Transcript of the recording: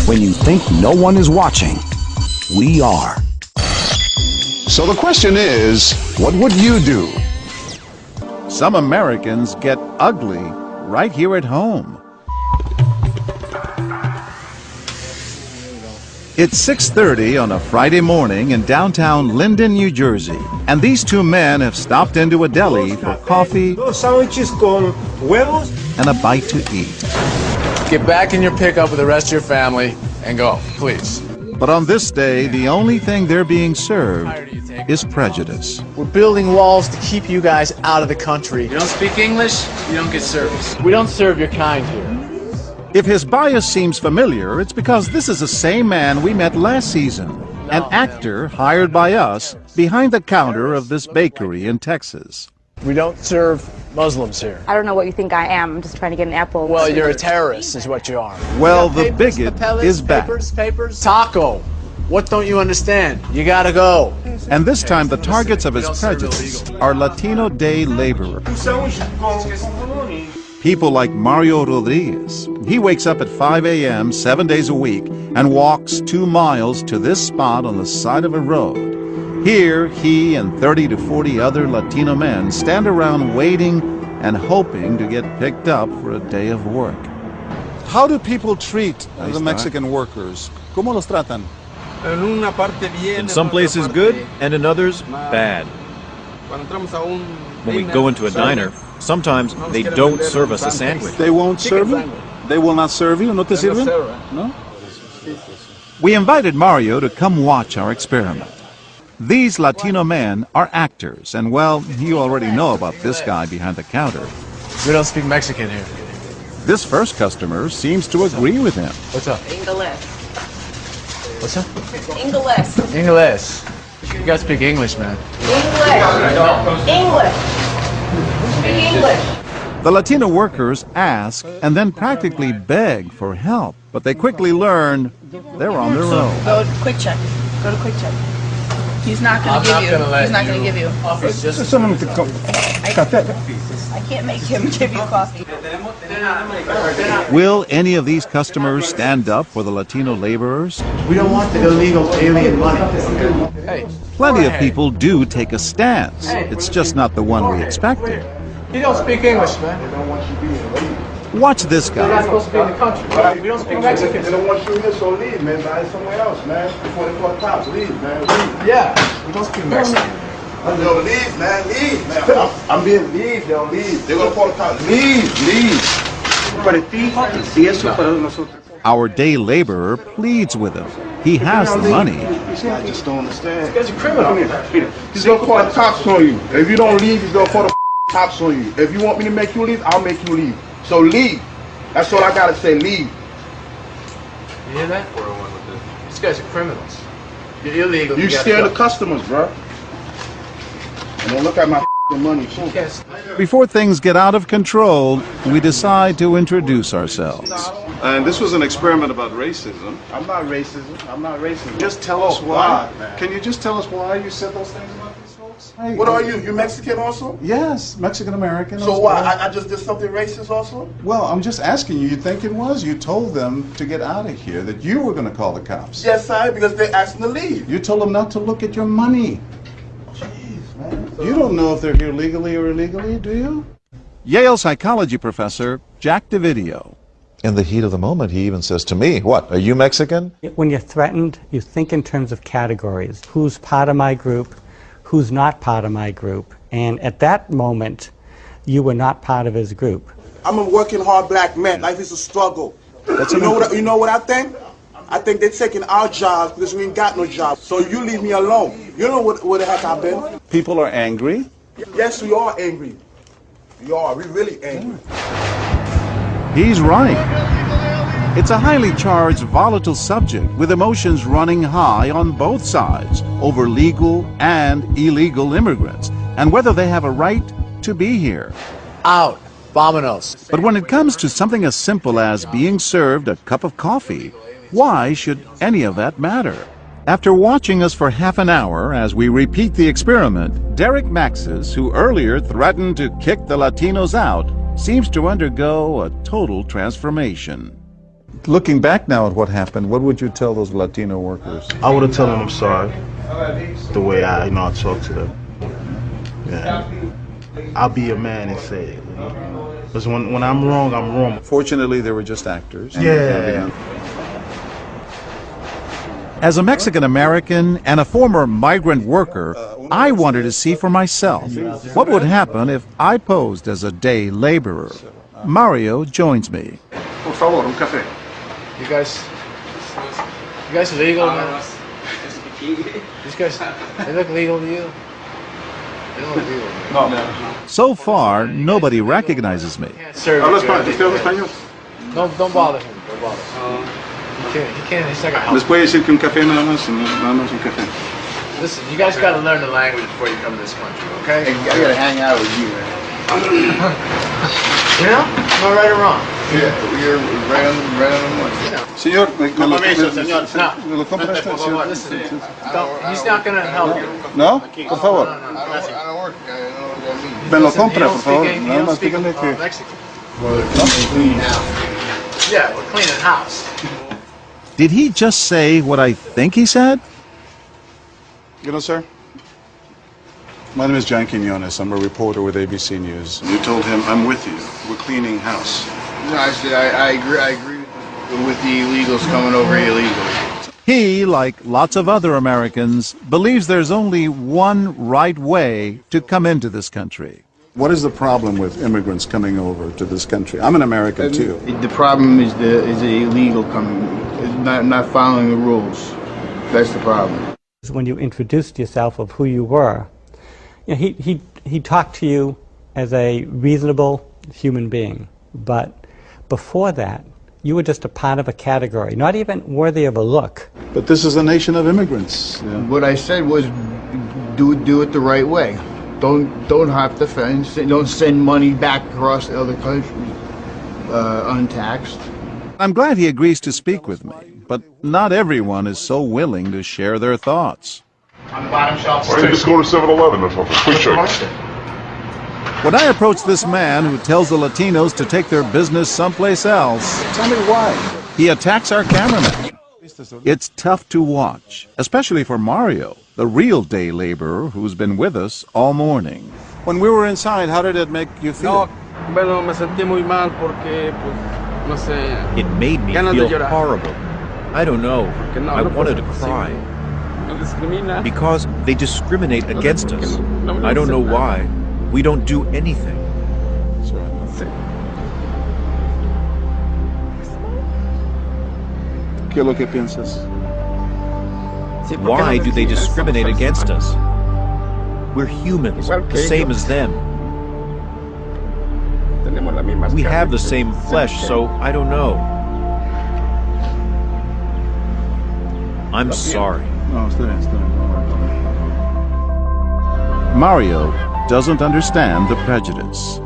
When you think no one is watching, we are. So the question is, what would you do? Some Americans get ugly right here at home. It's 6:30 on a Friday morning in downtown Linden, New Jersey, and these two men have stopped into a deli for coffee and a bite to eat. Get back in your pickup with the rest of your family and go, please. But on this day, the only thing they're being served is prejudice. We're building walls to keep you guys out of the country. You don't speak English, you don't get service. We don't serve your kind here. If his bias seems familiar, it's because this is the same man we met last season, an actor hired by us behind the counter of this bakery in Texas. We don't serve Muslims here. I don't know what you think I am. I'm just trying to get an apple. Well, you're a terrorist is what you are. Well, the bigot is back. Papers. Taco. What don't you understand? You gotta go. And this time the targets of his prejudice are Latino day laborers. People like Mario Rodriguez. He wakes up at 5 a.m. 7 days a week and walks 2 miles to this spot on the side of a road. Here, he and 30 to 40 other Latino men stand around waiting and hoping to get picked up for a day of work. How do people treat the Mexican workers? ¿Cómo los tratan? In some places good, and in others bad. When we go into a diner, sometimes they don't serve us a sandwich. They won't serve you? They will not serve you? ¿No te sirven? No? We invited Mario to come watch our experiment. These Latino men are actors, and well, you already know about this guy behind the counter. We don't speak Mexican here. This first customer seems to agree with him. What's up? English. What's up? English. English. You guys speak English, man. English. Speak English. The Latino workers ask and then practically beg for help, but they quickly learn they're on their own. Go to Quick Check. Go to Quick Check. He's not going to give you. He's not going to give you. I can't make him give you coffee. Will any of these customers stand up for the Latino laborers? We don't want the illegal alien money. Hey, Plenty of people do take a stance. It's just not the one we expected. you don't speak English, man. Watch this You're not guy. supposed to be in the country. We don't speak Mexican. They don't want you here, so leave, man. Buy somewhere else, man. Before they call the cops, leave, man. Leave. Yeah, we don't speak Mexican. Yo, leave, man. Leave, man. I'm being leave, yo. Leave. They're gonna call the cops. Leave, leave. Our day laborer pleads with him. He has the money. I just don't understand. This guy's a criminal. He's gonna call the cops on you. If you don't leave, he's gonna call the cops on you. If you want me to make you leave, I'll make you leave. So leave. That's all I gotta say. Leave. You hear that? These guys are criminals. You're illegal. You scare the customers, bro. And don't look at my money, too. Before things get out of control, we decide to introduce ourselves. And this was an experiment about racism. I'm not racist. I'm not racist. Just tell us why. God, man. Can you just tell us why you said those things about these folks? What are you? You Mexican also? Yes, Mexican American. So why? I just did something racist also? Well, I'm just asking you. You think it was? You told them to get out of here. That you were going to call the cops. Yes, I because they're asking to leave. You told them not to look at your money. Jeez, man. You don't know if they're here legally or illegally, do you? Yale psychology professor Jack DeVidio. In the heat of the moment, he even says to me, "What, are you Mexican?" When you're threatened, you think in terms of categories. Who's part of my group? Who's not part of my group? And at that moment, you were not part of his group. I'm a working hard black man. Life is a struggle. You know what I think? I think they're taking our jobs because we ain't got no jobs. So you leave me alone. You know what the heck I've been? People are angry. Yes, we are angry. We are. We're really angry. He's right. It's a highly charged, volatile subject with emotions running high on both sides over legal and illegal immigrants and whether they have a right to be here. Out. Vamonos. But when it comes to something as simple as being served a cup of coffee, why should any of that matter? After watching us for half an hour as we repeat the experiment, Derek Maxis, who earlier threatened to kick the Latinos out, seems to undergo a total transformation. Looking back now at what happened, what would you tell those Latino workers? I would have told them I'm sorry. The way I talk to them. Yeah. I'll be a man and say it. Because when I'm wrong, I'm wrong. Fortunately, they were just actors. Yeah. As a Mexican-American and a former migrant worker, I wanted to see for myself what would happen if I posed as a day laborer. Mario joins me. Por favor, un café. You guys legal, man? These guys, they look legal to you? They don't look legal. No. So far, nobody recognizes me. ¿Habla español? Don't bother him. Don't bother him. He can't, he's not gonna help. Les puede decir que un café nada más un café. Listen, you guys gotta learn the language before you come to this country, okay? I gotta hang out with you, man. You know? Am I right or wrong? Yeah, you're right on the money. Señor, me lo compra Listen, he's not gonna help you. ¿No? Por favor. I don't work. I don't know what that means. Me lo compra, por favor. He Nada don't más speak dígale que... Mexican. Clean house. Yeah, we're cleaning house. Did he just say what I think he said? You know, sir, my name is John Quinones. I'm a reporter with ABC News. You told him, I'm with you. We're cleaning house. No, I said I agree with the illegals coming over illegally. He, like lots of other Americans, believes there's only one right way to come into this country. What is the problem with immigrants coming over to this country? I'm an American, too. The problem is the illegal coming, not following the rules. That's the problem. When you introduced yourself of who you were, he talked to you as a reasonable human being. But before that, you were just a part of a category, not even worthy of a look. But this is a nation of immigrants. Yeah. What I said was do it the right way. Don't hop the fence. Don't send money back across the other countries untaxed. I'm glad he agrees to speak with me, but not everyone is so willing to share their thoughts. On the bottom shelf. Why don't you just go to 7-Eleven or something? Quick check. When I approach this man who tells the Latinos to take their business someplace else, Tell me why. he attacks our cameraman. It's tough to watch, especially for Mario, the real day laborer who's been with us all morning. When we were inside, how did it make you feel? Bueno, me sentí muy mal porque, pues, no sé. It made me feel horrible. I don't know. I wanted to cry. Because they discriminate against us. I don't know why. We don't do anything. ¿Qué es lo que piensas? Why do they discriminate against us? We're humans, the same as them. We have the same flesh, so I don't know. I'm sorry. Mario doesn't understand the prejudice.